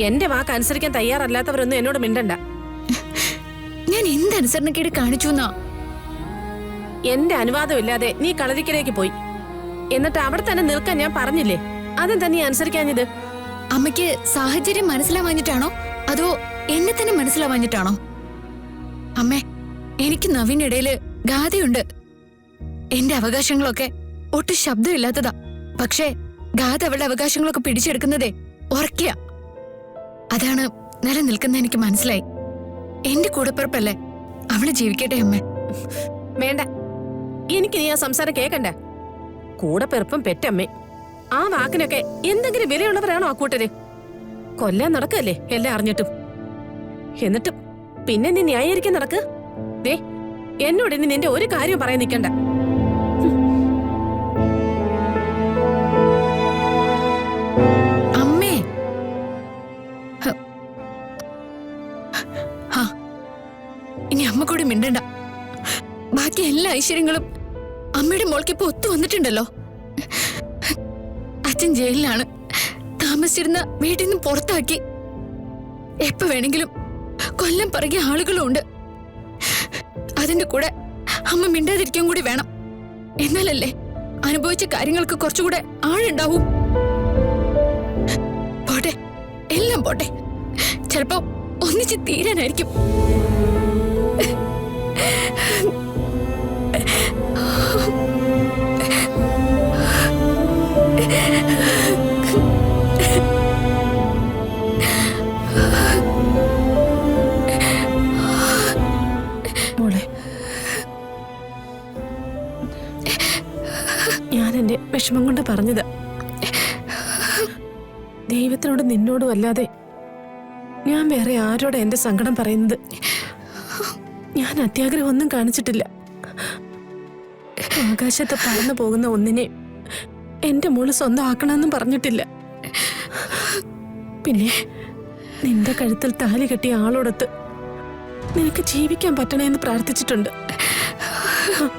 എന്റെ വാക്ക് അനുസരിക്കാൻ തയ്യാറല്ലാത്തവരൊന്നും എന്നോട് മിണ്ടണ്ട. ഞാൻ എന്തനുസരണക്കേട് കാണിച്ചു എന്നാ? എന്റെ അനുവാദമില്ലാതെ നീ കളരിക്കലേക്ക് പോയി. എന്നിട്ട് അവിടെ തന്നെ നിൽക്കാൻ ഞാൻ പറഞ്ഞില്ലേ? അതെന്താ നീ അനുസരിക്കാഞ്ഞത്? അമ്മയ്ക്ക് സാഹചര്യം മനസ്സിലാവാഞ്ഞിട്ടാണോ അതോ എന്നെ തന്നെ മനസ്സിലാവാഞ്ഞിട്ടാണോ? അമ്മേ, എനിക്ക് നവീനിടയില് ഗാഥയുണ്ട്. എന്റെ അവകാശങ്ങളൊക്കെ ഒട്ടും ശബ്ദമില്ലാത്തതാ. പക്ഷേ ഗാഥ അവളുടെ അവകാശങ്ങളൊക്കെ പിടിച്ചെടുക്കുന്നതേ ഉറക്കിയ. അതാണ് നിലനിൽക്കുന്ന എനിക്ക് മനസ്സിലായി. എന്റെ കൂടെപ്പിറപ്പല്ലേ, അവള് ജീവിക്കട്ടെ അമ്മേ. വേണ്ട, എനിക്ക് നീ ആ സംസാരം കേക്കണ്ട. കൂടെ പിറപ്പും പെറ്റമ്മേ, ആ വാക്കിനൊക്കെ എന്തെങ്കിലും വിലയുള്ളവരാണോ ആ കൂട്ടര്? കൊല്ലാൻ നടക്കല്ലേ എല്ലാം അറിഞ്ഞിട്ടും. എന്നിട്ടും പിന്നെ നീ ന്യായീകരിക്കാൻ നടക്ക്. ദേ, എന്നോട് ഇനി നിന്റെ ഒരു കാര്യം പറയാൻ നിൽക്കണ്ട. അമ്മേ, ഇനി അമ്മ കൂടി മിണ്ടണ്ട. ബാക്കി എല്ലാ ഐശ്വര്യങ്ങളും അമ്മയുടെ മോൾക്ക് ഇപ്പൊ ഒത്തു വന്നിട്ടുണ്ടല്ലോ. അച്ഛൻ ജയിലിലാണ്. താമസിച്ചിരുന്ന വീട്ടിൽ നിന്ന് പുറത്താക്കി. എപ്പോ വേണമെങ്കിലും കൊല്ലം പിറകെ ആളുകളും ഉണ്ട്. അതിന്റെ കൂടെ അമ്മ മിണ്ടാതിരിക്കാൻ കൂടി വേണം. എന്നാലല്ലേ അനുഭവിച്ച കാര്യങ്ങൾക്ക് കുറച്ചുകൂടെ ആളുണ്ടാവും. പോട്ടെ, എല്ലാം പോട്ടെ. ചിലപ്പോ ഒന്നിച്ച് തീരാനായിരിക്കും. മോളെ, ഞാൻ എന്റെ വിഷമം കൊണ്ട് പറഞ്ഞത്. ദൈവത്തിനോട് നിന്നോടും അല്ലാതെ ഞാൻ വേറെ ആരോടെ എന്റെ സങ്കടം പറയുന്നത്? ഞാൻ അത്യാഗ്രഹം ഒന്നും കാണിച്ചിട്ടില്ല. ആകാശത്ത് പറന്നു പോകുന്ന ഒന്നിനെ എന്റെ മോള് സ്വന്തമാക്കണമെന്നും പറഞ്ഞിട്ടില്ല. പിന്നെ നിന്റെ കഴുത്തിൽ താലി കെട്ടിയ ആളോടൊത്ത് നിനക്ക് ജീവിക്കാൻ പറ്റണേന്ന് പ്രാർത്ഥിച്ചിട്ടുണ്ട്.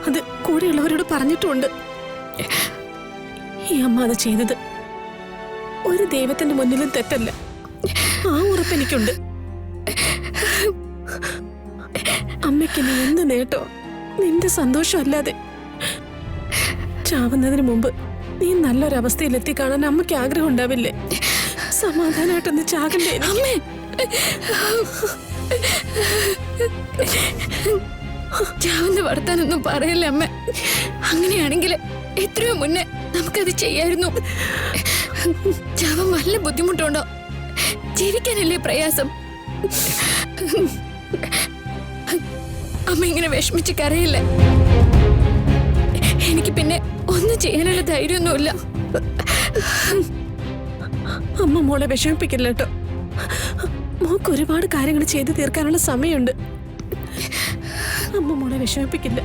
അത് കൂടെയുള്ളവരോട് പറഞ്ഞിട്ടുമുണ്ട്. ഈ അമ്മ അത് ചെയ്തത് ഒരു ദൈവത്തിന്റെ മുന്നിലും തെറ്റല്ല. ആ ഉറപ്പ് എനിക്കുണ്ട്. അമ്മയ്ക്ക് നീ എന്ത് നേട്ടോ? നിന്റെ സന്തോഷം അല്ലാതെ. ചാവുന്നതിന് മുമ്പ് നീ നല്ലൊരവസ്ഥയിൽ എത്തിക്കാണാൻ അമ്മയ്ക്ക് ആഗ്രഹം ഉണ്ടാവില്ലേ? സമാധാനമായിട്ടൊന്ന് ചാകണ്ടേ? അമ്മേ, ചാവുന്ന വർത്താനൊന്നും പറയല്ലേ അമ്മ. അങ്ങനെയാണെങ്കിൽ എത്രയോ മുന്നേ നമുക്കത് ചെയ്യായിരുന്നു. ചാവാൻ വല്ല ബുദ്ധിമുട്ടുണ്ടോ? ജീവിക്കാനല്ലേ പ്രയാസം. അമ്മ ഇങ്ങനെ വിഷമിച്ച് കരയില്ല. എനിക്ക് പിന്നെ ഒന്നും ചെയ്യാനുള്ള ധൈര്യമൊന്നുമില്ല. അമ്മ മോളെ വിഷമിപ്പിക്കില്ല കേട്ടോ. മോക്ക് ഒരുപാട് കാര്യങ്ങൾ ചെയ്തു തീർക്കാനുള്ള സമയമുണ്ട്. അമ്മ മോളെ വിഷമിപ്പിക്കില്ല.